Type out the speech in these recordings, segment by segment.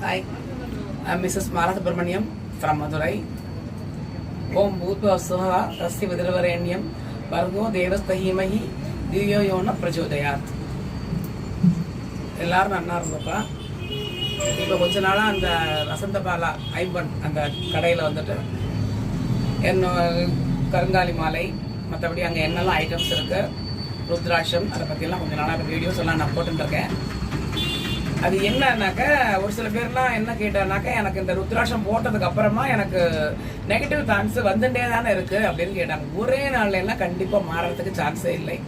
Hi, I'm Mrs. Mala Subramaniam from Madurai. Om Bhutva Suha Tasya Vidravarenyam Vargo Devastahimai Divyo Yona Prachodayat. எல்லாரும் நல்லா இருந்தப்பா. இப்போ கொஞ்ச நாளாக அந்த வசந்தபாலா ஐம்பன் அந்த கடையில் வந்துட்டு கருங்காலி மாலை மற்றபடி அங்கே என்னெல்லாம் ஐட்டம்ஸ் இருக்குது, ருத்ராட்சம், அதை பற்றியெல்லாம் கொஞ்சம் நாளாக வீடியோஸ் எல்லாம் நான் போட்டுருக்கேன். அது என்னன்னாக்கா ஒரு சில பேர்லாம் என்ன கேட்டானாக்கா, எனக்கு இந்த ருத்ராட்சம் போட்டதுக்கு அப்புறமா எனக்கு நெகட்டிவ் தாட்ஸ் வந்துட்டே தானே இருக்குது அப்படின்னு கேட்டாங்க. ஒரே நாள்ல எல்லாம் கண்டிப்பாக மாறதுக்கு சான்ஸே இல்லை.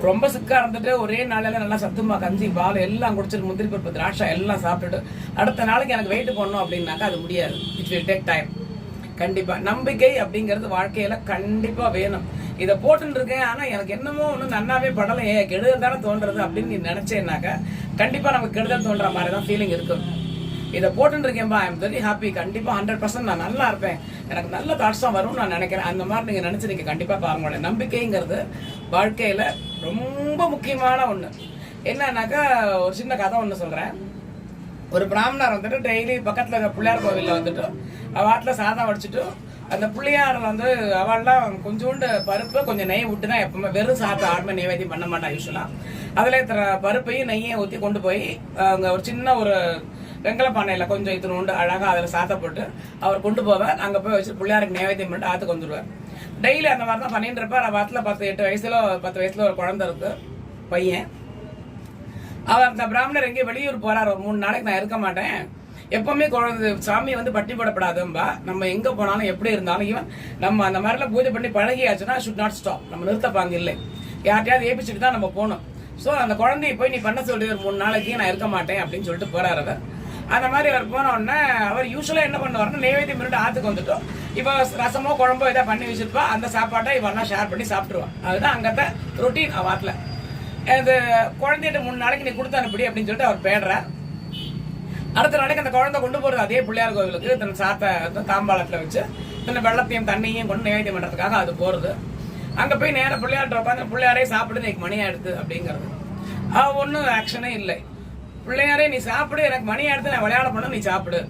ரொம்ப சிக்கா இருந்துட்டு ஒரே நாளில் நல்லா சத்துமா கஞ்சி பால் எல்லாம் குடிச்சிட்டு முந்திரி பருப்பு திராட்சை எல்லாம் சாப்பிட்டுட்டு அடுத்த நாளைக்கு எனக்கு வெயிட் பண்ணணும் அப்படின்னாக்கா அது முடியாது. It will take time. கண்டிப்பா நம்பிக்கை அப்படிங்கிறது வாழ்க்கையில கண்டிப்பா வேணும். இதை போட்டுன்னு இருக்கேன் ஆனா எனக்கு என்னமோ ஒன்றும் நன்னாவே படலையே, கெடுதல் தானே தோன்றது அப்படின்னு நீ நினைச்சேன்னாக்கா கண்டிப்பா நமக்கு கெடுதல் தோன்ற மாதிரி தான் ஃபீலிங் இருக்கும். இதை போட்டுன்னு இருக்கேன்பா, ஐ எம் வெரி ஹாப்பி, கண்டிப்பா 100% நான் நல்லா இருப்பேன், எனக்கு நல்ல தாட்ஸ் தான் வரும்னு நான் நினைக்கிறேன். அந்த மாதிரி நீங்க நினைச்சிருக்கீங்க. கண்டிப்பா பாருங்க, நம்பிக்கைங்கிறது வாழ்க்கையில ரொம்ப முக்கியமான ஒண்ணு. என்னன்னாக்கா ஒரு சின்ன கதை ஒண்ணு சொல்றேன். ஒரு பிராமணர் வந்துட்டு டெய்லி பக்கத்துல இருக்க பிள்ளையார் கோவில்ல வந்துட்டு வாட்டில் சாதம் வடிச்சுட்டு அந்த பிள்ளையார் வந்து அவள்லாம் கொஞ்சோண்டு பருப்பு கொஞ்சம் நெய் விட்டு தான் எப்பவுமே, வெறும் சாதம் ஆடுமே நெய்வேத்தியம் பண்ண மாட்டான் யூஸ்வலா. அதுல பருப்பையும் நெய்யையும் ஊற்றி கொண்டு போய் அங்கே ஒரு சின்ன ஒரு வெங்கல பானையில கொஞ்சம் இத்தினோண்டு அழகா அதில் சாத்த போட்டு அவர் கொண்டு போவார். அங்கே போய் வச்சு பிள்ளையாருக்கு நைவேத்தியம் பண்ணிட்டு ஆற்றுக்கு வந்துடுவார். டெய்லி அந்த மாதிரி தான் பண்ணிட்டு இருப்பார். வாட்டில் 10 வயசுல ஒரு குழந்தை இருக்கு, பையன். அவர் அந்த பிராமணர் எங்கேயும் வெளியூர் போறார், ஒரு 3 நாளைக்கு நான் இருக்க மாட்டேன், எப்பவுமே குழந்தை சாமி வந்து பட்டி போடப்படாதும்பா, நம்ம எங்க போனாலும் எப்படி இருந்தாலும் ஈவன் நம்ம அந்த மாதிரிலாம் பூஜை பண்ணி பழகியாச்சுன்னா ஷுட் நாட் ஸ்டாப், நம்ம நிறுத்தப்பாங்க இல்லை, யார்ட்டையாவது ஏபிச்சுட்டு தான் நம்ம போகணும். ஸோ அந்த குழந்தைய போய் நீ பண்ண சொல்லி ஒரு 3 நாளைக்கு நான் இருக்க மாட்டேன் அப்படின்னு சொல்லிட்டு போறாரு அவர். அந்த மாதிரி அவர் போன உடனே அவர் யூஸ்வலா என்ன பண்ணுவாருன்னா நைவேத்தியம் பண்ணிட்டு ஆத்துக்கு வந்துட்டோம், இப்போ ரசமோ குழம்போ இதை பண்ணி வச்சிருப்பா, அந்த சாப்பாட்டை இவெல்லாம் ஷேர் பண்ணி சாப்பிட்டுருவான். அதுதான் அங்கத்த ரொட்டீன் வாட்டில். அது குழந்தைகிட்ட 3 நாளைக்கு நீ கொடுத்து அனுப்பி அப்படின்னு சொல்லிட்டு அவர் பேடுறார். அடுத்த நாளைக்கு அந்த குழந்தை கொண்டு போறது அதே பிள்ளையார் கோவிலுக்கு தன் சாத்த தாம்பாளத்துல வச்சு தன்னை வெள்ளத்தையும் தண்ணியும் கொண்டு நைவேத்தியம் பண்றதுக்காக அது போறது. அங்க போய் நேரம் பிள்ளையார்ட்ட உட்காந்து பிள்ளையாரே சாப்பிடு, இன்னைக்கு மணி ஆயிடுது அப்படிங்கிறது. ஒன்றும் ஆக்ஷனே இல்லை. பிள்ளையாரே நீ சாப்பிடு, எனக்கு மணி ஆயிடுத்து, நான் விளையாட பண்ண, நீ சாப்பிடு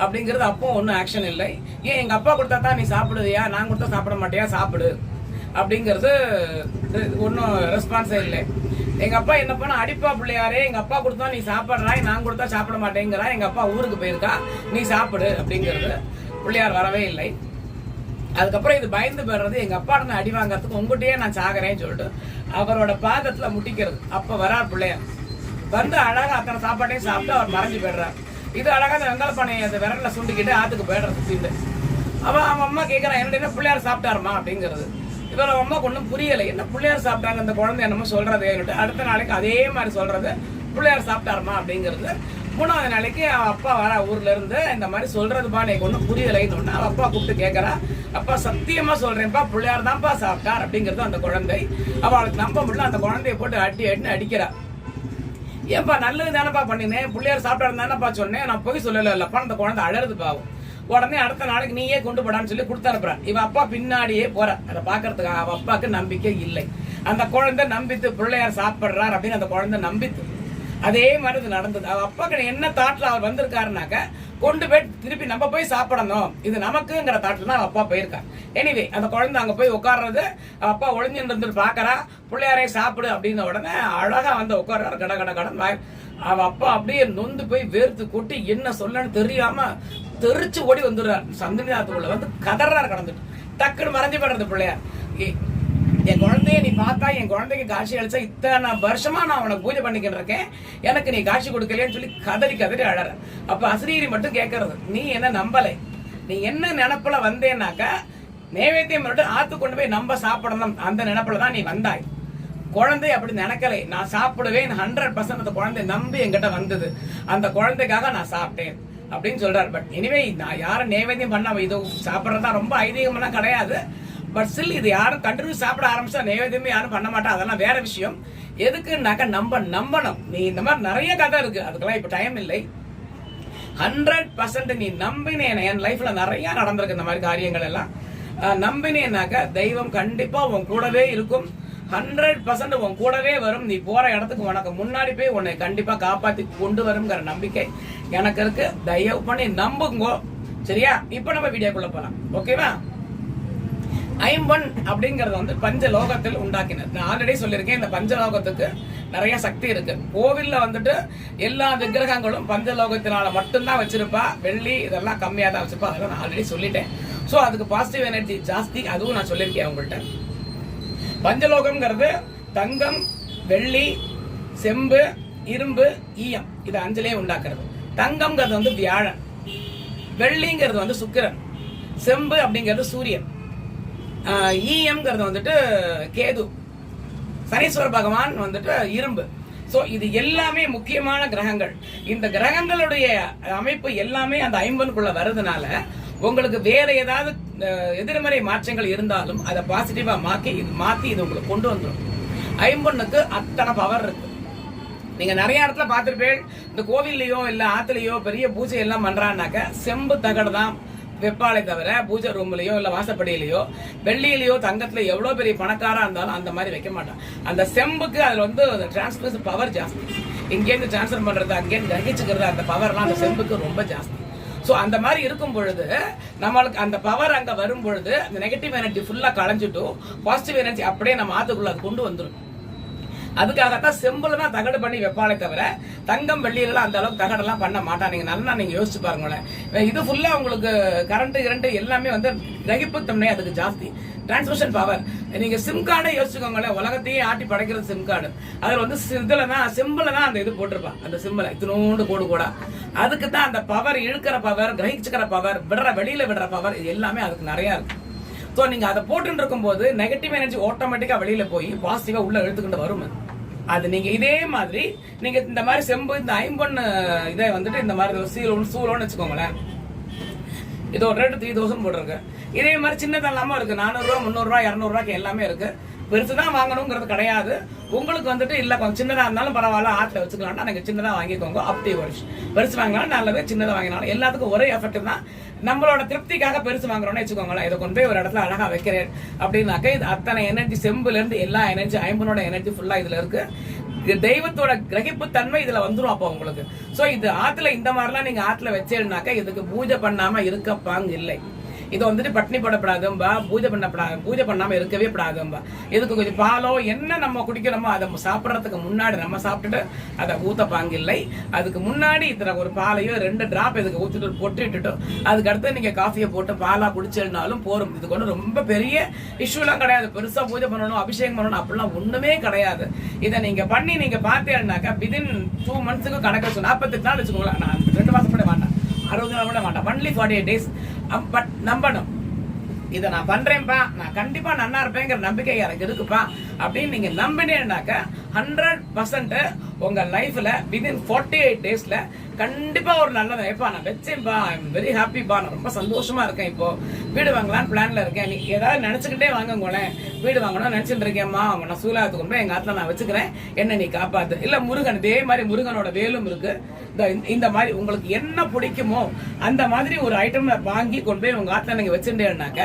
அப்படிங்கிறது. அப்போ ஒன்றும் ஆக்ஷன் இல்லை. ஏன் எங்க அப்பா கொடுத்தா தான் நீ சாப்பிடுவியா, நான் கொடுத்தா சாப்பிட மாட்டியா, சாப்பிடு அப்படிங்கிறது ஒன்றும் ரெஸ்பான்ஸே இல்லை. எங்க அப்பா என்ன பண்ண அடிப்பா, பிள்ளையாரே எங்க அப்பா கொடுத்தா நீ சாப்பிட்றாய், நான் கொடுத்தா சாப்பிட மாட்டேங்கிறா, எங்க அப்பா ஊருக்கு போயிருக்கா, நீ சாப்பிடு அப்படிங்கிறது. பிள்ளையார் வரவே இல்லை. அதுக்கப்புறம் இது பயந்து போடுறது, எங்க அப்பா நான் அடி வாங்கறதுக்கு உங்ககிட்டயே நான் சாகிறேன்னு சொல்லிட்டு அவரோட பாதத்துல முட்டிக்கிறது. அப்ப வரார் பிள்ளையார். வந்து அழகா அத்தனை சாப்பாட்டையும் சாப்பிட்டு அவர் மறைஞ்சு போயிடுறார். இது அழகா அந்த வெங்காய பானையை அந்த விரல்ல சுண்டிக்கிட்டு ஆத்துக்கு போயிடுறது சீண்டு. அவன் அம்மா கேட்கறான், என்ன பிள்ளையார் சாப்பிட்டாருமா அப்படிங்கிறது. இவரோட அம்மாக்கு ஒன்றும் புரியலை, என்ன பிள்ளையார் சாப்பிட்டாங்க அந்த குழந்தை என்னமோ சொல்றது. அடுத்த நாளைக்கு அதே மாதிரி சொல்றது, பிள்ளையார் சாப்பிட்டாருமா அப்படிங்கிறது. 3வது நாளைக்கு அவன் அப்பா வர ஊர்ல இருந்து இந்த மாதிரி சொல்றதுப்பா, எனக்கு ஒன்றும் புரியலைன்னு ஒன்று அவன் அப்பா கூப்பிட்டு கேட்கறா. அப்பா சத்தியமா சொல்றேன்ப்பா, பிள்ளையார் தான்ப்பா சாப்பிட்டார் அப்படிங்கிறது அந்த குழந்தை. அவளுக்கு நம்ப முடியல, அந்த குழந்தைய போட்டு அடின்னு அடிக்கிறா. ஏன்பா நல்லது தானப்பா பண்ணினேன், பிள்ளையார் சாப்பிட்டாரு தானப்பா சொன்னேன், நான் போய் சொல்லல இல்லப்பா. அந்த குழந்தை அழறது பாவம். உடனே அடுத்த நாளைக்கு நீயே கொண்டு போடான்னு சொல்லி கொடுத்து அனுப்புறான். இவன் அப்பா பின்னாடியே போற அதை பாக்குறதுக்கு. அவன் அப்பாவுக்கு நம்பிக்கை இல்லை. அந்த குழந்தை நம்பித்து பிள்ளையார் சாப்பிடுறார் அப்படின்னு அந்த குழந்தை நம்பித்து. அதே மாதிரி இது நடந்தது. அவ அப்பாக்கு என்ன தாட்ல அவர் வந்திருக்காருனாக்க, கொண்டு போய் திருப்பி நம்ம போய் சாப்பிடணும், இது நமக்குங்கிற தாட்ல தான் அப்பா போயிருக்காரு. எனிவே அந்த குழந்தை அங்க போய் உட்கார்றது, அப்பா ஒளிஞ்சுட்டு இருந்து பாக்குறா, பிள்ளையாரே சாப்பிடு அப்படின்னு உடனே அழகா வந்து உட்கார்றாரு. கட கட கடன் அவ அப்பா அப்படியே நொந்து போய் வேர்த்து கொட்டி என்ன சொல்லன்னு தெரியாம தெரிச்சு ஓடி வந்துடுறாரு. சந்தினியாத்துக்குள்ள வந்து கதறாரு கடந்துட்டு. டக்குன்னு மறைஞ்சு போடுறது பிள்ளையார். என் குழந்தைய நீ பார்த்தா, என் குழந்தைக்கு காட்சி அளிச்சா, இத்தனை வருஷமா நான் உனக்கு பூஜை பண்ணிக்கிட்டு இருக்கேன், எனக்கு நீ காட்சி கொடுக்கலையேன்னு சொல்லி கதறி அழற. அப்ப அசிரீரி மட்டும் கேட்கறது, நீ என்ன நம்பலை, நீ என்ன நினைப்புல வந்தேன்னாக்கா நைவேத்தியம் மட்டும் ஆத்து கொண்டு போய் நம்ம சாப்பிடணும், அந்த நினைப்புல தான் நீ வந்தாய். குழந்தை அப்படி நினைக்கலை, நான் சாப்பிடுவேன் 100%. அந்த குழந்தை நம்பி என்கிட்ட வந்தது, அந்த குழந்தைக்காக நான் சாப்பிட்டேன் அப்படின்னு சொல்றாரு. பட் எனிவே நான் யாரும் நைவேத்தியம் பண்ண இது சாப்பிட்றதா ரொம்ப ஐதீகம்லாம் கிடையாது. பட் ஸ்டில் இது யாரும் கண்டினியூ சாப்பிட ஆரம்பிச்சா நைவேத்தியமே யாரும் பண்ண மாட்டா, அதெல்லாம் வேற விஷயம். எதுக்குன்னாக்கா நம்பணும். நீ இந்த மாதிரி நிறைய கதை இருக்கு, அதுக்கெல்லாம் இப்ப டைம் இல்லை. 100% நீ நம்பினேன். என் லைஃப்ல நிறைய நடந்திருக்கு இந்த மாதிரி காரியங்கள் எல்லாம். நம்பினேன்னாக்கா தெய்வம் கண்டிப்பா உன் கூடவே இருக்கும். 100% உன் கூடவே வரும். நீ போற இடத்துக்கு உனக்கு முன்னாடி போய் உன்னை கண்டிப்பா காப்பாத்தி கொண்டு வருங்கிற நம்பிக்கை எனக்கு இருக்கு. தயவு பண்ணி நம்புங்கோ. சரியா? இப்ப நம்ம வீடியோக்குள்ள போலாம். ஓகேவா? ஐம்பொன் அப்படிங்கறது வந்து பஞ்சலோகத்தில் உண்டாக்கினது. நான் ஆல்ரெடி சொல்லியிருக்கேன், இந்த பஞ்சலோகத்துக்கு நிறைய சக்தி இருக்கு. கோவில்ல வந்துட்டு எல்லா விக்கிரகங்களும் பஞ்சலோகத்தினால மட்டும்தான் வச்சிருப்பா. வெள்ளி இதெல்லாம் கம்மியா தான் வச்சிருப்பா. அதெல்லாம் நான் ஆல்ரெடி சொல்லிட்டேன். ஸோ அதுக்கு பாசிட்டிவ் எனர்ஜி ஜாஸ்தி. அதுவும் நான் சொல்லியிருக்கேன் உங்கள்கிட்ட. பஞ்சலோகம்ங்கிறது தங்கம், வெள்ளி, செம்பு, இரும்பு, ஈயம், இது அஞ்சலையே உண்டாக்குறது. தங்கம்ங்கிறது வந்து வியாழன், வெள்ளிங்கிறது வந்து சுக்கிரன், செம்பு அப்படிங்கிறது சூரியன், ஈயம்ங்கிறது வந்துட்டு கேது, சனீஸ்வர பகவான் வந்துட்டு இரும்பு. ஸோ இது எல்லாமே முக்கியமான கிரகங்கள். இந்த கிரகங்களுடைய அமைப்பு எல்லாமே அந்த ஐம்பனுக்குள்ள வருதுனால உங்களுக்கு வேற ஏதாவது எதிர்மறை மாற்றங்கள் இருந்தாலும் அதை பாசிட்டிவா மாத்தி இது உங்களுக்கு கொண்டு வந்துடும். ஐம்பொன்னுக்கு அத்தனை பவர் இருக்கு. நீங்க நிறைய இடத்துல பார்த்திருப்பீங்க, இந்த கோவில்லையோ இல்ல ஆத்துலயோ பெரிய பூஜை எல்லாம் பண்றான்னாக்க செம்பு தகடு தான் வெப்பாலை தவிர பூஜை ரூம்லயோ இல்ல வாசப்படியிலயோ வெள்ளியிலயோ தங்கத்துல எவ்வளவு பெரிய பணக்காரா இருந்தாலும் அந்த மாதிரி வைக்க மாட்டான். அந்த செம்புக்கு அதுல வந்து டிரான்ஸ்பர் பவர் ஜாஸ்தி. இங்கேருந்து டிரான்ஸ்பர் பண்றது, அங்கேருந்து கிரகிச்சுக்கிறது, அந்த பவர்லாம் அந்த செம்புக்கு ரொம்ப ஜாஸ்தி. ஸோ அந்த மாதிரி இருக்கும் பொழுது நம்மளுக்கு அந்த பவர் அங்க வரும் பொழுது அந்த நெகட்டிவ் எனர்ஜி ஃபுல்லா களைஞ்சிட்டு பாசிட்டிவ் எனர்ஜி அப்படியே நம்ம ஆத்துக்குள்ள அது கொண்டு வந்துடும். அதுக்காகத்தான் செம்புல தான் தகடு பண்ணி வைப்பாலே தவிர தங்கம் வெள்ளியில அந்த அளவுக்கு தகடெல்லாம் பண்ண மாட்டான். நீங்க நல்லா நீங்க யோசிச்சு பாருங்களேன். இது ஃபுல்லா உங்களுக்கு கரண்ட் எல்லாமே வந்து கிரகிப்பு தன்மை அதுக்கு ஜாஸ்தி. Transmission power. நீங்க சிம் கார்டை யோசிச்சுக்கோங்களேன். உலகத்தையே ஆட்டி படைக்கிறது சிம் கார்டு. அதுல வந்து இதுலதான் செம்புல தான் அந்த இது போட்டிருப்பான். அந்த சிம்பிள இத்தினோண்டு கோடு கூட அதுக்கு தான் அந்த பவர், இழுக்கிற பவர், கிரகிச்சுக்கிற பவர், வெளியில விடுற பவர், இது எல்லாமே அதுக்கு நிறைய இருக்கு. ஸோ நீங்க அதை போட்டு இருக்கும் போது நெகட்டிவ் எனர்ஜி ஆட்டோமேட்டிக்கா வெளியில போய் பாசிட்டிவா உள்ள இழுத்துக்கிட்டு வரும். அது நீங்க இதே மாதிரி நீங்க இந்த மாதிரி செம்பு, இந்த ஐம்பொன்னு இதை வந்துட்டு இந்த மாதிரி சூலோன்னு வச்சுக்கோங்களேன். இது ஒரு ரேட்டு 3000 போட்டிருக்கு. இதே மாதிரி சின்னதெல்லாம இருக்கு. 400 ரூபா, 300 ரூபா, 200 ரூபாய்க்கு எல்லாமே இருக்கு. பெருசுதான் வாங்கணுங்கிறது கிடையாது. உங்களுக்கு வந்துட்டு இல்ல கொஞ்சம் சின்னதா இருந்தாலும் பரவாயில்ல, ஆத்துல வச்சுக்கலாம்னா நீங்க சின்னதா வாங்கிக்கோங்க. அப்படி பெருசு வாங்கினாலும் நல்லது, சின்னதா வாங்கினாலும் எல்லாத்துக்கும் ஒரே எஃபெக்ட் தான். நம்மளோட திருப்திக்காக பெருசு வாங்குறோம்னு வச்சுக்கோங்களேன். இதை கொண்டு போய் ஒரு இடத்துல அழகா வைக்கிறேன் அப்படின்னாக்க இது அத்தனை எனர்ஜி, செம்புல இருந்து எல்லா எனர்ஜி, ஐம்பனோட எனர்ஜி ஃபுல்லா இதுல இருக்கு. தெய்வத்தோட கிரகிப்பு தன்மை இதுல வந்துடும். அப்போ உங்களுக்கு சோ இது ஆத்துல இந்த மாதிரிலாம் நீங்க ஆத்துல வச்சேன்னாக்க இதுக்கு பூஜை பண்ணாம இருக்கப்பாங்க இல்லை. இது வந்துட்டு பட்னி போடப்படாதும்பா, பூஜை பண்ணாம இருக்கவே படாதும்பா. இதுக்கு கொஞ்சம் பாலோ என்ன நம்ம குடிக்கிறோமோ அதை சாப்பிடறதுக்கு முன்னாடி நம்ம சாப்பிட்டுட்டு அதை ஊத்தப்பாங்க இல்லை. அதுக்கு முன்னாடி இதுல ஒரு பாலையோ 2 டிராப் இதுக்கு ஊத்திட்டு பொட்டிட்டு அதுக்கு அடுத்து நீங்க காஃபியை போட்டு பாலா குடிச்சிருந்தாலும் போரும். இதுக்கு ஒன்றும் ரொம்ப பெரிய இஷ்யூலாம் கிடையாது. பெருசா பூஜை பண்ணணும், அபிஷேகம் பண்ணணும் அப்படிலாம் ஒண்ணுமே கிடையாது. இதை நீங்க பண்ணி நீங்க பார்த்தேன்னாக்கா விதின் 2 மந்த்ஸுக்கு கணக்கு 48 நாள் வச்சுக்கோங்களேன். நான் 2 மாசம் கூட மாட்டேன், 60 நாள் கூட மாட்டேன். Only 48 days. பட் நம்பணும், இதை நான் பண்றேன்ப்பா, நான் கண்டிப்பா நல்லா இருப்பேங்கிற நம்பிக்கை எனக்கு இருக்குப்பா அப்படின்னு நீங்க நம்பினேன்னாக்க 100% உங்க லைஃப்ல விதின் 48 daysல கண்டிப்பா ஒரு நல்ல எப்பா நான் வச்சேன்ப்பா, ஐ எம் வெரி ஹாப்பிப்பா, நான் ரொம்ப சந்தோஷமா இருக்கேன். இப்போ வீடு வாங்கலான்னு பிளான்ல இருக்கேன். நீ ஏதாவது நினைச்சுக்கிட்டே வாங்குங்களேன். வீடு வாங்கணும் நினைச்சுட்டு இருக்கேன்மா, நான் சூலாத்துக்கு கொண்டு போய் எங்க ஆத்துல நான் வச்சுக்கிறேன், என்ன நீ காப்பாத்து. இல்ல முருகன், இதே மாதிரி முருகனோட வேலும் இருக்கு. இந்த மாதிரி உங்களுக்கு என்ன பிடிக்குமோ அந்த மாதிரி ஒரு ஐட்டம் வாங்கி கொண்டு போய் உங்க ஆத்துல நீங்க வச்சுட்டேன்னாக்க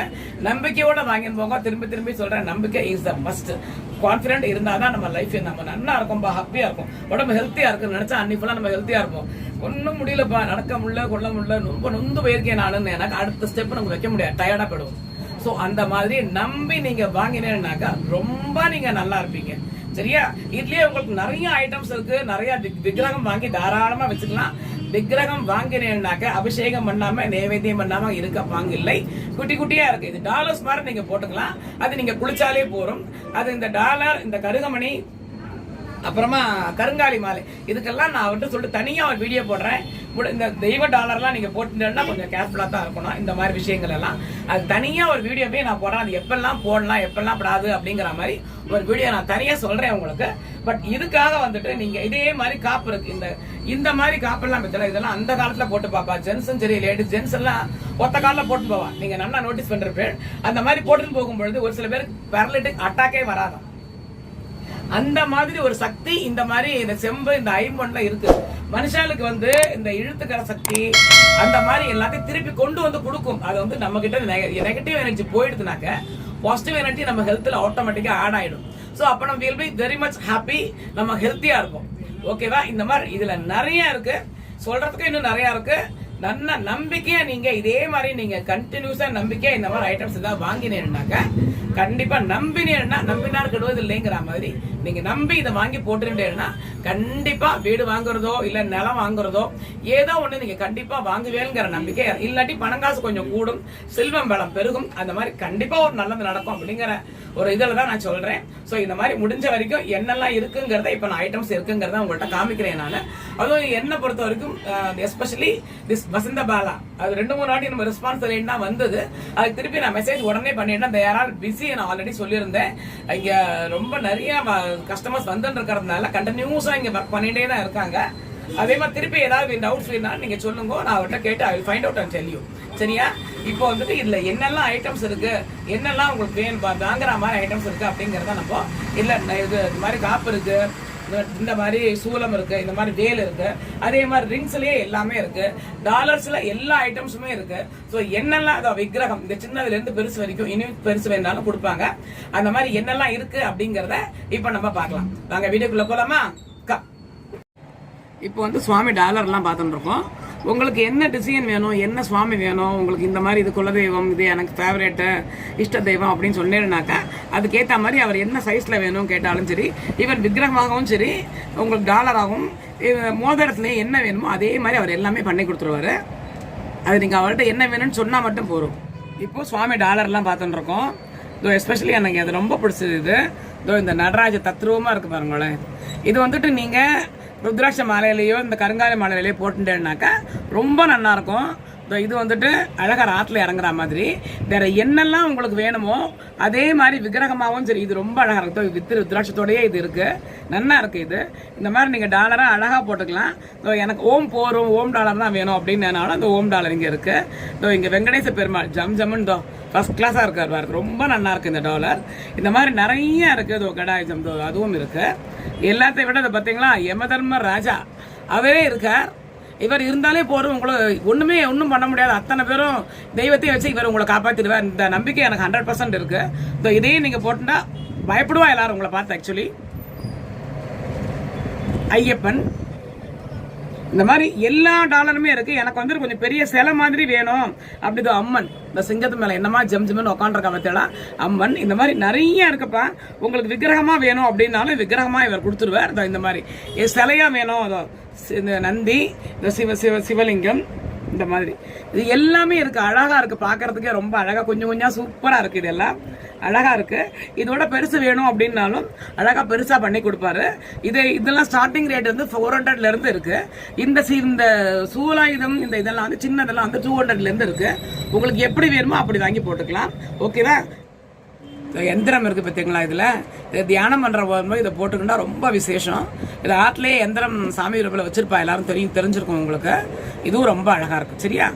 நம்பிக்கையோட வாங்கிட்டு போங்க. திரும்பி சொல்றேன், நம்பிக்கை இஸ் த மஸ்ட். கான்பிடன்ட் இருந்தாதான் நம்ம லைஃப் நம்ம நல்லா இருக்கும், ஹாப்பியா இருக்கும், உடம்பு ஹெல்த்தியா இருக்கு. நினைச்சா அன்னைக்கு நம்ம ஹெல்த்தியா இருப்போம். ஒன்னும் முடியலப்பா, நடக்க முடியல, கொள்ள முடியல, ரொம்ப நொந்து போயிருக்கேன் நானுன்னு எனக்கு அடுத்த ஸ்டெப் நமக்கு வைக்க முடியாது, டயர்டா போயிடுவோம். சோ அந்த மாதிரி நம்பி நீங்க வாங்கினேன்னாக்கா ரொம்ப நீங்க நல்லா இருப்பீங்க. சரியா? இதுலயே உங்களுக்கு நிறைய ஐட்டம்ஸ் இருக்கு. நிறைய விக்கிரகம் வாங்கி தாராளமா வச்சுக்கலாம். விக்கிரகம் வாங்கினேன்னாக்க அபிஷேகம் பண்ணாம நைவேத்தியம் பண்ணாம இருக்க இல்லை. குட்டி குட்டியா இருக்கு. இது டாலர்ஸ் மாதிரி நீங்க போட்டுக்கலாம். அது நீங்க குளிச்சாலே போறோம். அது இந்த டாலர், இந்த கருகமணி, அப்புறமா கருங்காலி மாலை, இதுக்கெல்லாம் நான் அவர்கிட்ட சொல்லிட்டு தனியா ஒரு வீடியோ போடுறேன். இந்த தெய்வ டாலர்லாம் நீங்க போட்டுட்டேன்னா கொஞ்சம் கேர்ஃபுல்லா தான் இருக்கணும். இந்த மாதிரி விஷயங்கள் எல்லாம் அது தனியா ஒரு வீடியோவே நான் போடுறேன். அது எப்பெல்லாம் போடலாம், எப்பெல்லாம் படாது அப்படிங்கிற மாதிரி ஒரு வீடியோ நான் தனியா சொல்றேன் உங்களுக்கு. பட் இதுக்காக வந்துட்டு நீங்க இதே மாதிரி காப்பு இருக்கு. இந்த மாதிரி காப்பெல்லாம் பத்தல, இதெல்லாம் அந்த காலத்துல போட்டு பாப்பா. ஜென்ஸும் சரி, லேடிஸ் ஜென்ஸ் எல்லாம் ஒத்த காலில் போட்டு போவா. நீங்க நல்லா நோட்டீஸ் பண்றப்ப அந்த மாதிரி போட்டுன்னு போகும்பொழுது ஒரு சில பேருக்கு பேரலிட்டிக் அட்டாக்கே வராதான். அந்த மாதிரி ஒரு சக்தி இந்த மாதிரி இந்த செம்பு, இந்த ஐம்பொன்ல இருக்கு. மனுஷாளுக்கு வந்து இந்த இழுத்துக்கிற சக்தி அந்த மாதிரி எல்லாத்தையும் திருப்பி கொண்டு வந்து கொடுக்கும். அது வந்து நம்ம கிட்ட நெகட்டிவ் எனர்ஜி போயிடுதுனாக்க பாசிட்டிவ் எனர்ஜி நம்ம ஹெல்த்ல ஆட்டோமேட்டிக்கா ஆட் ஆயிடும். ஸோ அப்போ நம்ம will be very much happy, நம்ம ஹெல்த்தியா இருக்கும். ஓகேவா? இந்த மாதிரி இதுல நிறைய இருக்கு, சொல்றதுக்கு இன்னும் நிறைய இருக்கு. நல்ல நம்பிக்கையா நீங்க இதே மாதிரி நீங்க கண்டினியூஸா நம்பிக்கையா இந்த மாதிரி ஐட்டம்ஸ் ஏதாவது வாங்கினேன்னாக்க கண்டிப்பா நம்பினார் கெடுவது இல்லைங்கிற மாதிரி நீங்க நம்பி இதை வாங்கி போட்டுட்டேன்னா கண்டிப்பா வீடு வாங்குறதோ இல்ல நிலம் வாங்குறதோ ஏதோ ஒண்ணு நீங்க கண்டிப்பா வாங்குவேங்கிற நம்பிக்கை. இல்லாட்டி பணங்காசு கொஞ்சம் கூடும், செல்வம் பலம் பெருகும், அந்த மாதிரி கண்டிப்பா ஒரு நல்லது நடக்கும் அப்படிங்கிற ஒரு இதுல தான் நான் சொல்றேன். சோ இந்த மாதிரி முடிஞ்ச வரைக்கும் என்னெல்லாம் இருக்குங்கிறத இப்ப நான் ஐட்டம்ஸ் இருக்குங்கிறத உங்கள்கிட்ட காமிக்கிறேன். நான் அதுவும் என்ன பொறுத்த வரைக்கும் எஸ்பெஷலி திஸ் வசந்த பாலா அது 2-3 வாட்டி நம்ம ரெஸ்பான்ஸ் லேட்னா வந்தது. அதுக்கு திருப்பி நான் மெசேஜ் உடனே பண்ணிட்டேன். தேர் ஆர் பிஸி, நான் ஆல்ரெடி சொல்லியிருந்தேன். இங்க ரொம்ப நிறைய கஸ்டமர்ஸ் வந்துட்டு இருக்கிறதுனால கண்டினியூஸா இங்க ஒர்க் பண்ணிட்டே தான் இருக்காங்க. அதே மாதிரி திருப்பி ஏதாவது டவுட்ஸ் வேணாலும் நீங்க சொல்லுங்க, நான் அவர்கிட்ட கேட்டு I will find out and tell you. சரியா? இப்போ வந்துட்டு இதுல என்னெல்லாம் ஐட்டம்ஸ் இருக்கு, என்னெல்லாம் உங்களுக்கு வேணும் வாங்குற மாதிரி ஐட்டம்ஸ் இருக்கு அப்படிங்கறத நம்ம இல்ல இது மாதிரி காப்பு இருக்கு, இந்த மாதிரி சூலம் இருக்கு, இந்த மாதிரி வேல் இருக்கு, அதே மாதிரி ரிங்ஸ்லயே எல்லாமே இருக்கு, டாலர்ஸ்ல எல்லா ஐட்டம்ஸுமே இருக்கு. சோ என்னெல்லாம் விக்கிரகம் இந்த சின்னதுல இருந்து பெருசு வரைக்கும் இனியும் பெருசு வேணாலும் கொடுப்பாங்க. அந்த மாதிரி என்னெல்லாம் இருக்கு அப்படிங்கறத இப்ப நம்ம பார்க்கலாம். வாங்க வீடியோக்குள்ள போலாமா? இப்போ வந்து சுவாமி டாலர் எல்லாம் பார்த்துட்டு இருக்கோம். உங்களுக்கு என்ன டிசைன் வேணும், என்ன சுவாமி வேணும், உங்களுக்கு இந்த மாதிரி இது குலதெய்வம், இது எனக்கு ஃபேவரேட்டு இஷ்ட தெய்வம் அப்படின்னு சொன்னேன்னாக்கா அதுக்கேற்ற மாதிரி அவர் என்ன சைஸில் வேணும் கேட்டாலும் சரி, ஈவன் விக்கிரகமாகவும் சரி, உங்களுக்கு டாலராகவும் மோதிரத்துலேயே என்ன வேணுமோ அதே மாதிரி அவர் எல்லாமே பண்ணி கொடுத்துருவாரு. அது நீங்கள் அவர்கிட்ட என்ன வேணும்னு சொன்னால் மட்டும் போதும். இப்போது சுவாமி டாலர்லாம் பார்த்துட்டு இருக்கோம். இதோ எஸ்பெஷலி எனக்கு அது ரொம்ப பிடிச்சது. இது இதோ இந்த நடராஜ தத்ரூபமாக இருக்குது பாருங்களேன். இது வந்துட்டு நீங்கள் ருத்ராட்ச மாலையிலையோ இந்த கருங்காலி மாலையிலையோ போட்டுட்டேன்னாக்கா ரொம்ப நல்லா இருக்கும். இது வந்துட்டு அழகா ஆற்றுல இறங்குற மாதிரி வேற என்னெல்லாம் உங்களுக்கு வேணுமோ அதே மாதிரி விக்கிரகமாகவும் சரி இது ரொம்ப அழகா இருக்கும். வித்து ருத்ராட்சத்தோடயே இது இருக்கு, நல்லா இருக்கு. இது இந்த மாதிரி நீங்க டாலரா அழகா போட்டுக்கலாம். எனக்கு ஓம் டாலர் தான் வேணும் அப்படின்னாலும் அந்த ஓம் டாலர் இங்க இருக்கு. இங்க வெங்கடேச பெருமாள் ஜம்ஜம்னு ஃபர்ஸ்ட் கிளாஸா இருக்காரு பாருங்க, ரொம்ப நல்லா இருக்கு இந்த டாலர். இந்த மாதிரி நிறைய இருக்கு. கடாயுஜம் அதுவும் இருக்கு. எல்லாத்தையும் விட இதை பார்த்தீங்களா யமதர்ம ராஜா அவரே இருக்கார். இவர் இருந்தாலே போறோம், உங்களுக்கு ஒன்றும் பண்ண முடியாது. அத்தனை பேரும் தெய்வத்தையும் வச்சு இவர் உங்களை காப்பாற்றிடுவார். இந்த நம்பிக்கை எனக்கு 100% இருக்கு. இதையும் நீங்க போட்டுட்டா பயப்படுவா எல்லாரும் உங்களை பார்த்து. ஆக்சுவலி ஐயப்பன் இந்த மாதிரி எல்லா டாலருமே இருக்கு. எனக்கு வந்து கொஞ்சம் பெரிய சிலை மாதிரி வேணும் அப்படிதான் அம்மன், இந்த சிங்கத்து மேல என்னமா ஜம்ஜம்னு உட்காந்துருக்க பார்த்தா அம்மன். இந்த மாதிரி நிறைய இருக்குப்பா. உங்களுக்கு விக்கிரகமா வேணும் அப்படின்னாலும் விக்கிரகமா இவர் கொடுத்துருவார். இந்த மாதிரி சிலையா வேணும், இந்த நந்தி, இந்த சிவலிங்கம், இந்த மாதிரி இது எல்லாமே இருக்கு. அழகா இருக்கு, பாக்குறதுக்கே ரொம்ப அழகா கொஞ்சம் சூப்பரா இருக்கு. இதெல்லாம் அழகா இருக்கு. இதோட பெருசு வேணும் அப்படின்னாலும் அழகா பெருசா பண்ணி கொடுப்பாரு. இதெல்லாம் ஸ்டார்டிங் ரேட் வந்து 400ல இருந்து இருக்கு. இந்த சூலாயுதம் இந்த இதெல்லாம் வந்து சின்னதெல்லாம் வந்து 200ல இருந்து இருக்கு. உங்களுக்கு எப்படி வேணுமோ அப்படி வாங்கி போட்டுக்கலாம். ஓகேவா? எந்திரம் இருக்கு பார்த்தீங்களா? இதுல தியானம் பண்ற போது இதை போட்டுக்கிட்டா ரொம்ப விசேஷம். இது ஆட்டிலேயே எந்திரம் சாமி ரூபில் வச்சிருப்பா, எல்லாரும் தெரிஞ்சிருக்கும் உங்களுக்கு. இதுவும் ரொம்ப அழகா இருக்கு. சரியா?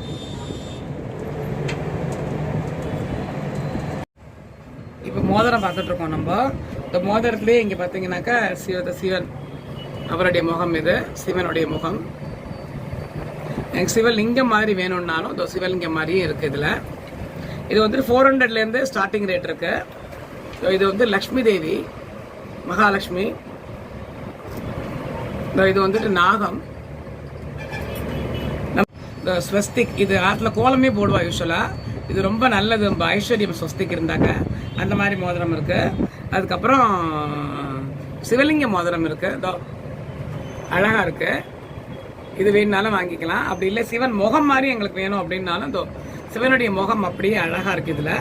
இப்ப மோதிரம் பார்த்துட்டு இருக்கோம் நம்ம. இந்த மோதிரத்திலேயே இங்க பாத்தீங்கன்னாக்கா சிவன் அவருடைய முகம், இது சிவனுடைய முகம். எனக்கு சிவலிங்கம் மாதிரி வேணும்னாலும் இந்த சிவலிங்கம் மாதிரியும் இருக்கு. இதுல இது வந்து 400ல இருந்து ஸ்டார்டிங் ரேட் இருக்கு. இது வந்து லக்ஷ்மி தேவி, மகாலட்சுமி. இது வந்துட்டு நாகம், ஸ்வஸ்திக். இது ஆற்றுல கோலமே போடுவா யூஸ்வலா. இது ரொம்ப நல்லது, ஐஸ்வர்யம் ஸ்வஸ்திக் இருந்தாக்க. அந்த மாதிரி மோதிரம் இருக்கு. அதுக்கப்புறம் சிவலிங்க மோதிரம் இருக்கு, அழகா இருக்கு. இது வேணுனாலும் வாங்கிக்கலாம். அப்படி இல்லை சிவன் முகம் மாதிரி எங்களுக்கு வேணும் அப்படின்னாலும் சிவனுடைய முகம் அப்படியே அழகா இருக்கு. இதுல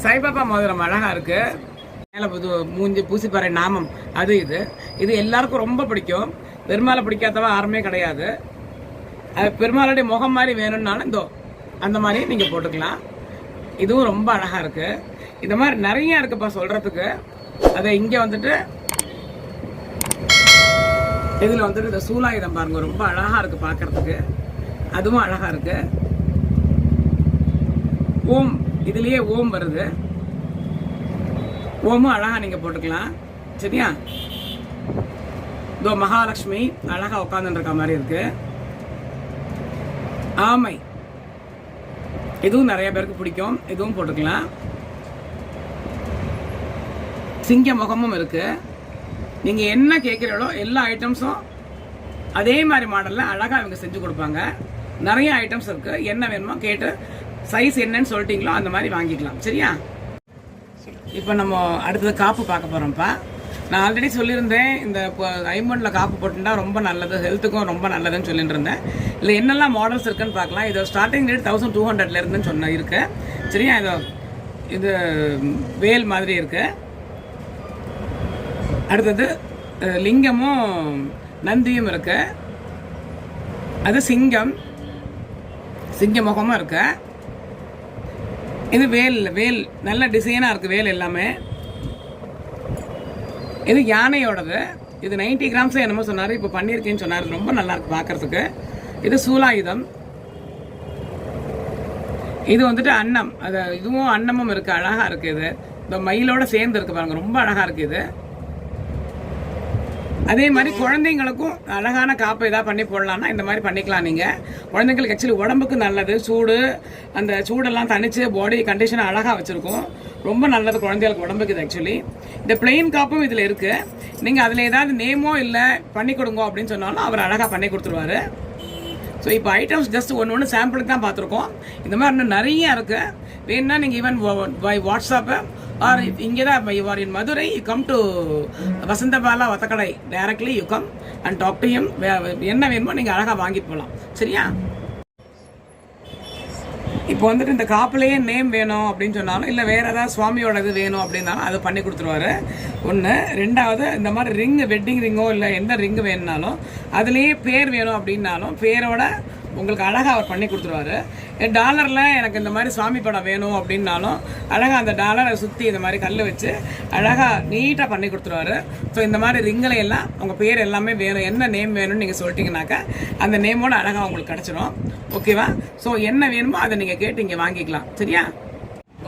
சாய்பாபா மோதிரம் அழகா இருக்கு. மேல மூஞ்சி பூசிப்பாறை நாமம் அது இது எல்லாருக்கும் ரொம்ப பிடிக்கும். பெருமாளை பிடிக்காதவ யாருமே கிடையாது. பெருமாளுடைய முகம் மாதிரி வேணும்னாலும் அந்த மாதிரி நீங்க போட்டுக்கலாம். இதுவும் ரொம்ப அழகா இருக்கு. இந்த மாதிரி நிறைய இருக்குப்பா சொல்றதுக்கு. அதை இங்க வந்துட்டு இதுல வந்துட்டு இந்த சூலாயுதம் பாருங்க, ரொம்ப அழகா இருக்கு பாக்குறதுக்கு. அதுவும் அழகா இருக்கு. ஓம், இதுலயே ஓம் வருது. ஓமும் அழகா நீங்க போட்டுக்கலாம். சரியா? மகாலட்சுமி அழகா உட்கார்ந்து இருக்க மாதிரி இருக்கு. ஆமை, இதுவும் நிறைய பேருக்கு பிடிக்கும். இதுவும் போட்டுக்கலாம். சிங்க முகமும் இருக்குது. நீங்கள் என்ன கேட்குறீங்களோ எல்லா ஐட்டம்ஸும் அதே மாதிரி மாடலில் அழகாக இவங்க செஞ்சு கொடுப்பாங்க. நிறைய ஐட்டம்ஸ் இருக்குது. என்ன வேணுமோ கேட்டு சைஸ் என்னன்னு சொல்லிட்டீங்களோ அந்த மாதிரி வாங்கிக்கலாம். சரியா? இப்போ நம்ம அடுத்தது காப்பு பார்க்க போகிறோம்ப்பா. நான் ஆல்ரெடி சொல்லியிருந்தேன், இந்த ஐம்பொன்னில் காப்பு போட்டுட்டா ரொம்ப நல்லது, ஹெல்த்துக்கும் ரொம்ப நல்லதுன்னு சொல்லிட்டு இருந்தேன். இல்லை என்னெல்லாம் மாடல்ஸ் இருக்குன்னு பார்க்கலாம். இதோ ஸ்டார்டிங் ரேட் 1200 சொன்ன இருக்கு. சரியா? இது வேல் மாதிரி இருக்கு. அடுத்தது லிங்கமும் நந்தியும் இருக்கு. அது சிங்கம் முகமும் இருக்கு. இது வேல் நல்ல டிசைனாக இருக்குது. வேல் எல்லாமே இது யானையோடது. இது 90 கிராம்ஸ் என்னமோ சொன்னார். இப்போ பண்ணியிருக்கேன்னு சொன்னார். ரொம்ப நல்லா இருக்கு பார்க்கறதுக்கு. இது சூலாயுதம். இது வந்துட்டு அன்னம். இதுவும் அன்னமும் இருக்குது. அழகாக இருக்குது. இது இந்த மயிலோட சேர்ந்து இருக்கு பாருங்க. ரொம்ப அழகாக இருக்குது இது. அதே மாதிரி குழந்தைங்களுக்கும் அழகான காப்பு ஏதாவது பண்ணி போடலான்னா இந்த மாதிரி பண்ணிக்கலாம். நீங்கள் குழந்தைங்களுக்கு ஆக்சுவலி உடம்புக்கு நல்லது. சூடு, அந்த சூடெல்லாம் தனிச்சு பாடி கண்டிஷனை அழகாக வச்சுருக்கும். ரொம்ப நல்லது குழந்தைகளுக்கு உடம்புக்கு இது. ஆக்சுவலி இந்த பிளெயின் காப்பும் இதில் இருக்குது. நீங்கள் அதில் ஏதாவது நேமோ இல்லை பண்ணி கொடுங்க அப்படின்னு சொன்னாலும் அவர் அழகாக பண்ணி கொடுத்துருவாரு. ஸோ இப்போ ஐட்டம்ஸ் ஜஸ்ட் ஒன்று சாம்பிளுக்கு தான் பார்த்துருக்கோம். இந்த மாதிரி இன்னும் நிறைய இருக்குது. வேணுன்னா நீங்கள் ஈவன் பை வாட்ஸ்அப்பு ஆர் இங்கே தான் you are in Madurai, you come to Vasanthabala Vathakadai directly you come and talk to him. என்ன வேணுமோ நீங்கள் அழகாக வாங்கிட்டு போகலாம். சரியா? இப்போ வந்துட்டு இந்த காப்புலேயே நேம் வேணும் அப்படின்னு சொன்னாலும், இல்லை வேறு ஏதாவது சுவாமியோட இது வேணும் அப்படின்னாலும் அதை பண்ணி கொடுத்துருவாரு. ஒன்று. ரெண்டாவது, இந்த மாதிரி ரிங்கு, வெட்டிங் ரிங்கோ இல்லை எந்த ரிங்கு வேணுனாலும் அதுலேயே பேர் வேணும் அப்படின்னாலும் பேரோட உங்களுக்கு அழகாக அவர் பண்ணி கொடுத்துருவாரு. டாலரில் எனக்கு இந்த மாதிரி சுவாமி படம் வேணும் அப்படின்னாலும் அழகாக அந்த டாலரை சுற்றி இந்த மாதிரி கல் வச்சு அழகாக நீட்டாக பண்ணி கொடுத்துருவாரு. ஸோ இந்த மாதிரி ரிங்கில் எல்லாம் உங்கள் பேர் எல்லாமே வேணும், என்ன நேம் வேணும்னு நீங்கள் சொல்லிட்டீங்கன்னாக்கா அந்த நேமோட அழகாக உங்களுக்கு கிடச்சிடும். ஓகேவா? ஸோ என்ன வேணுமோ அதை நீங்கள் கேட்டு இங்கே வாங்கிக்கலாம். சரியா?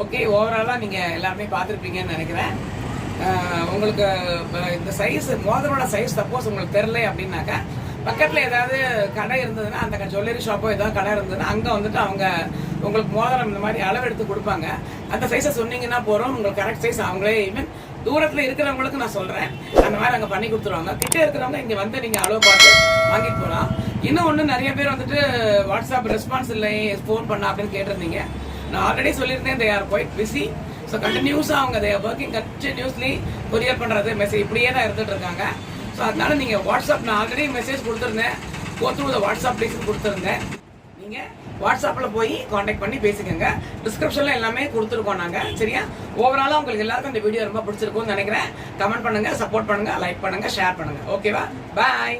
ஓகே, ஓவராலாக நீங்கள் எல்லாமே பார்த்துருப்பீங்கன்னு நினைக்கிறேன். உங்களுக்கு இந்த சைஸ், மோதிரோட சைஸ் சப்போஸ் உங்களுக்கு தெரில அப்படின்னாக்கா பக்கத்தில் ஏதாவது கடை இருந்ததுன்னா, அந்த ஜுவல்லரி ஷாப்போ ஏதாவது கடை இருந்ததுன்னா அங்கே வந்துட்டு அவங்க உங்களுக்கு மோதிரம் இந்த மாதிரி அளவு எடுத்து கொடுப்பாங்க. அந்த சைஸை சொன்னீங்கன்னா போகிறோம், உங்களுக்கு கரெக்ட் சைஸ் அவங்களே ஈவன் தூரத்தில் இருக்கிறவங்களுக்கு நான் சொல்கிறேன், அந்த மாதிரி அங்கே பண்ணி கொடுத்துருவாங்க. கிட்டே இருக்கிறவங்க இங்கே வந்து நீங்கள் அளவு பார்த்து வாங்கிட்டு போகலாம். இன்னும் ஒன்று, நிறைய பேர் வந்துட்டு வாட்ஸ்அப் ரெஸ்பான்ஸ் இல்லை, ஃபோன் பண்ணா அப்படின்னு கேட்டிருந்தீங்க. நான் ஆல்ரெடி சொல்லியிருந்தேன், they are quite busy. So கண்டினியூஸாக அவங்க they are working continuously courier பண்ணுறது மெசேஜ் இப்படியே தான் இருந்துகிட்டு இருக்காங்க. ஸோ அதனால நீங்கள் வாட்ஸ்அப், நான் ஆல்ரெடி மெசேஜ் கொடுத்துருந்தேன், கோ த்ரூ த வாட்ஸ்அப் ப்ளீஸ்னு கொடுத்துருந்தேன். நீங்கள் வாட்ஸ்அப்பில் போய் காண்டாக்ட் பண்ணி பேசிக்கோங்க. டிஸ்கிரிப்ஷனில் எல்லாமே கொடுத்துருக்கோம் நாங்கள். சரியா? ஓவராலாக உங்களுக்கு எல்லாருக்கும் இந்த வீடியோ ரொம்ப பிடிச்சிருக்கும்னு நினைக்கிறேன். கமெண்ட் பண்ணுங்கள், சப்போர்ட் பண்ணுங்கள், லைக் பண்ணுங்கள், ஷேர் பண்ணுங்கள். ஓகேவா? பாய்.